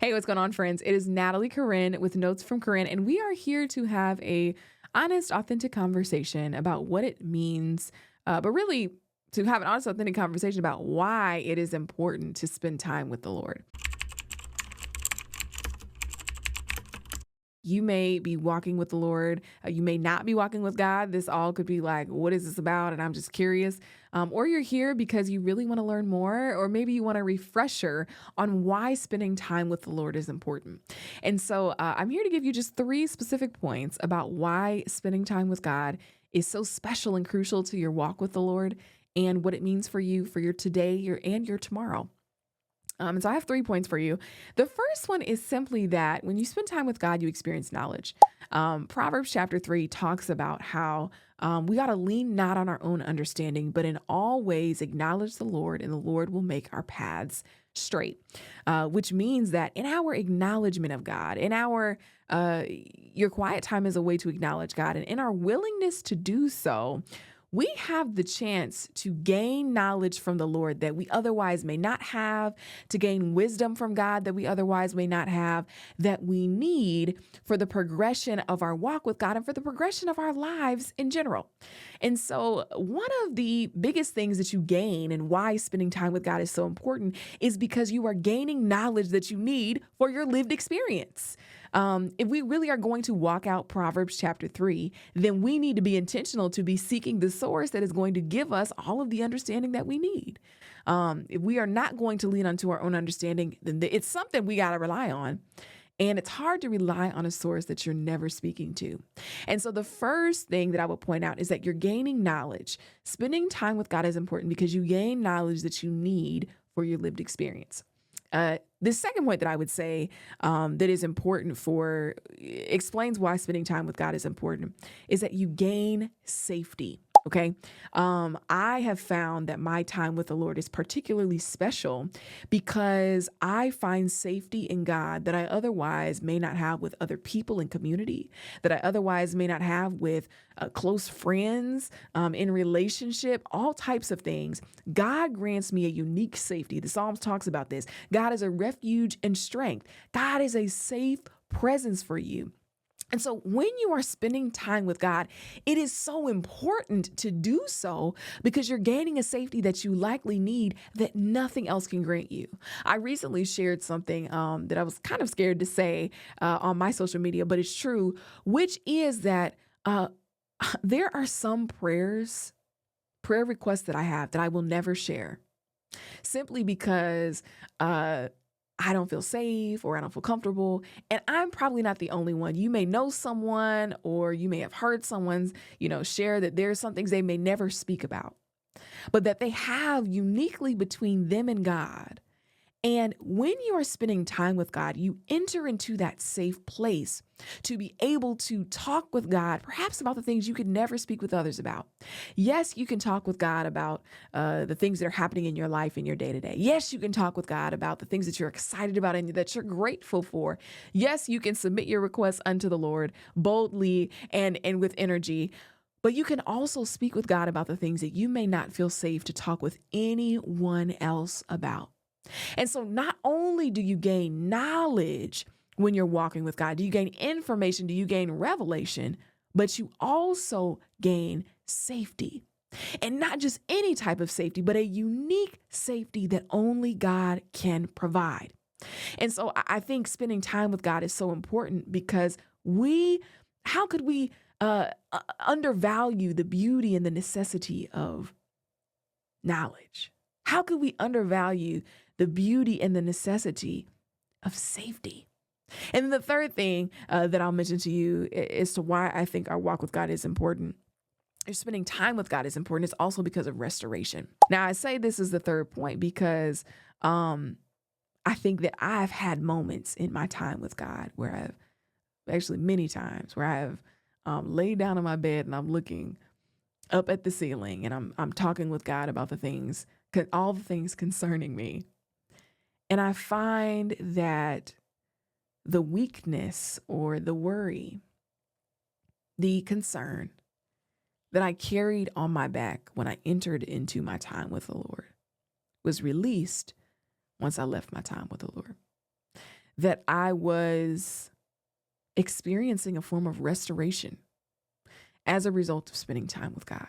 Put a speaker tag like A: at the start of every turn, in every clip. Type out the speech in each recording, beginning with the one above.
A: Hey, what's going on, friends? It is Natalie Corrin with Notes from Corrin, and we are here to have a honest, authentic conversation about what it means, but really to have an honest, authentic conversation about why it is important to spend time with the Lord. You may be walking with the Lord. You may not be walking with God. This all could be like, what is this about? And I'm just curious. Or you're here because you really want to learn more, or maybe you want a refresher on why spending time with the Lord is important. And so I'm here to give you just three specific points about why spending time with God is so special and crucial to your walk with the Lord and what it means for you for your today, your tomorrow. And so I have 3 points for you. The first one is simply that when you spend time with God, you experience knowledge. Proverbs chapter 3 talks about how we got to lean not on our own understanding, but in all ways acknowledge the Lord, and the Lord will make our paths straight. Which means that in our acknowledgement of God, in our your quiet time is a way to acknowledge God, and in our willingness to do so, we have the chance to gain knowledge from the Lord that we otherwise may not have, to gain wisdom from God that we otherwise may not have, that we need for the progression of our walk with God and for the progression of our lives in general. And so, one of the biggest things that you gain and why spending time with God is so important is because you are gaining knowledge that you need for your lived experience. If we really are going to walk out Proverbs chapter 3, then we need to be intentional to be seeking the source that is going to give us all of the understanding that we need. If we are not going to lean onto our own understanding, then it's something we got to rely on. And it's hard to rely on a source that you're never speaking to. And so the first thing that I would point out is that you're gaining knowledge. Spending time with God is important because you gain knowledge that you need for your lived experience. The second point that I would say that is important for explains why spending time with God is important is that you gain safety. Okay. I have found that my time with the Lord is particularly special because I find safety in God that I otherwise may not have with other people in community, that I otherwise may not have with close friends, in relationship, all types of things. God grants me a unique safety. The Psalms talks about this. God is a refuge and strength. God is a safe presence for you. And so when you are spending time with God, it is so important to do so because you're gaining a safety that you likely need that nothing else can grant you. I recently shared something that I was kind of scared to say on my social media, but it's true, which is that there are some prayer requests that I have that I will never share simply because I don't feel safe or I don't feel comfortable. And I'm probably not the only one. You may know someone or you may have heard someone's, share that there's some things they may never speak about, but that they have uniquely between them and God. And when you are spending time with God, you enter into that safe place to be able to talk with God, perhaps about the things you could never speak with others about. Yes, you can talk with God about the things that are happening in your life in your day to day. Yes, you can talk with God about the things that you're excited about and that you're grateful for. Yes, you can submit your requests unto the Lord boldly and with energy. But you can also speak with God about the things that you may not feel safe to talk with anyone else about. And so not only do you gain knowledge when you're walking with God, do you gain information, do you gain revelation, but you also gain safety. And not just any type of safety, but a unique safety that only God can provide. And so I think spending time with God is so important because how could we undervalue the beauty and the necessity of knowledge? How could we undervalue the beauty and the necessity of safety? And then the third thing that I'll mention to you as to why I think our walk with God is important, or spending time with God is important, is also because of restoration. Now, I say this is the third point because I think that I've had moments in my time with God where many times where I have laid down in my bed and I'm looking up at the ceiling and I'm talking with God about all the things concerning me. And I find that the weakness or the worry, the concern that I carried on my back when I entered into my time with the Lord was released once I left my time with the Lord. that I was experiencing a form of restoration as a result of spending time with God.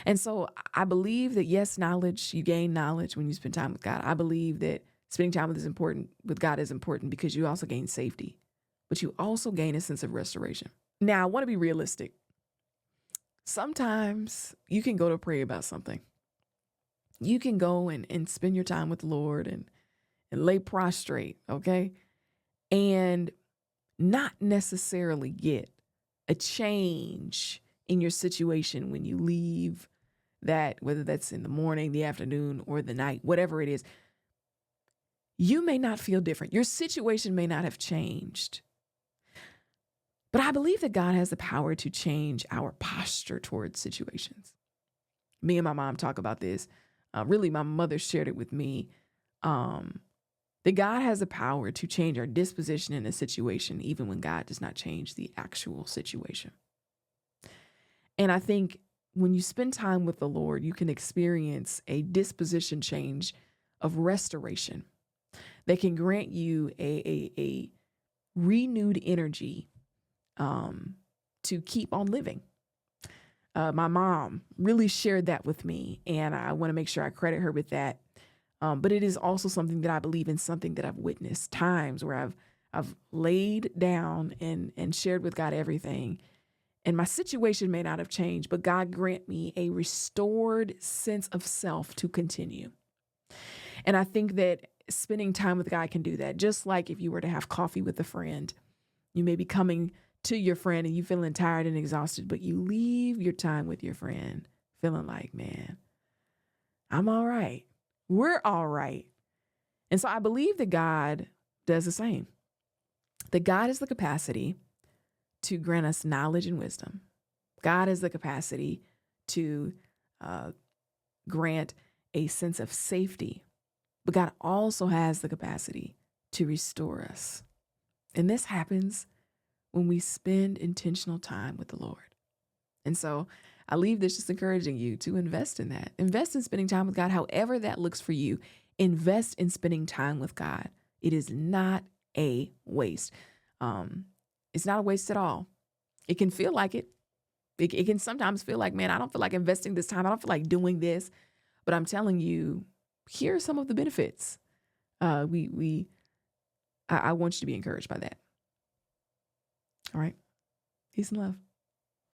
A: And so I believe that, yes, knowledge, you gain knowledge when you spend time with God. I believe that spending time with God is important because you also gain safety, but you also gain a sense of restoration. Now, I want to be realistic. Sometimes you can go to pray about something. You can go and spend your time with the Lord and lay prostrate, okay? And not necessarily get a change in your situation when you leave that, whether that's in the morning, the afternoon, or the night, whatever it is. You may not feel different. Your situation may not have changed. But I believe that God has the power to change our posture towards situations. Me and my mom talk about this. Really, my mother shared it with me. That God has the power to change our disposition in a situation, even when God does not change the actual situation. And I think when you spend time with the Lord, you can experience a disposition change of restoration that can grant you a renewed energy to keep on living. My mom really shared that with me, and I want to make sure I credit her with that. But it is also something that I believe in, something that I've witnessed times where I've laid down and shared with God everything. And my situation may not have changed, but God grant me a restored sense of self to continue. And I think that spending time with God can do that. Just like if you were to have coffee with a friend, you may be coming to your friend and you feeling tired and exhausted, but you leave your time with your friend feeling like, man, I'm all right. We're all right. And so I believe that God does the same. That God has the capacity to grant us knowledge and wisdom. God has the capacity to grant a sense of safety, but God also has the capacity to restore us. And this happens when we spend intentional time with the Lord. And so I leave this just encouraging you to invest in that. Invest in spending time with God, however that looks for you. Invest in spending time with God. It is not a waste. It's not a waste at all. It can feel like it. It can sometimes feel like, man, I don't feel like investing this time. I don't feel like doing this. But I'm telling you, here are some of the benefits. I want you to be encouraged by that. All right. Peace and love.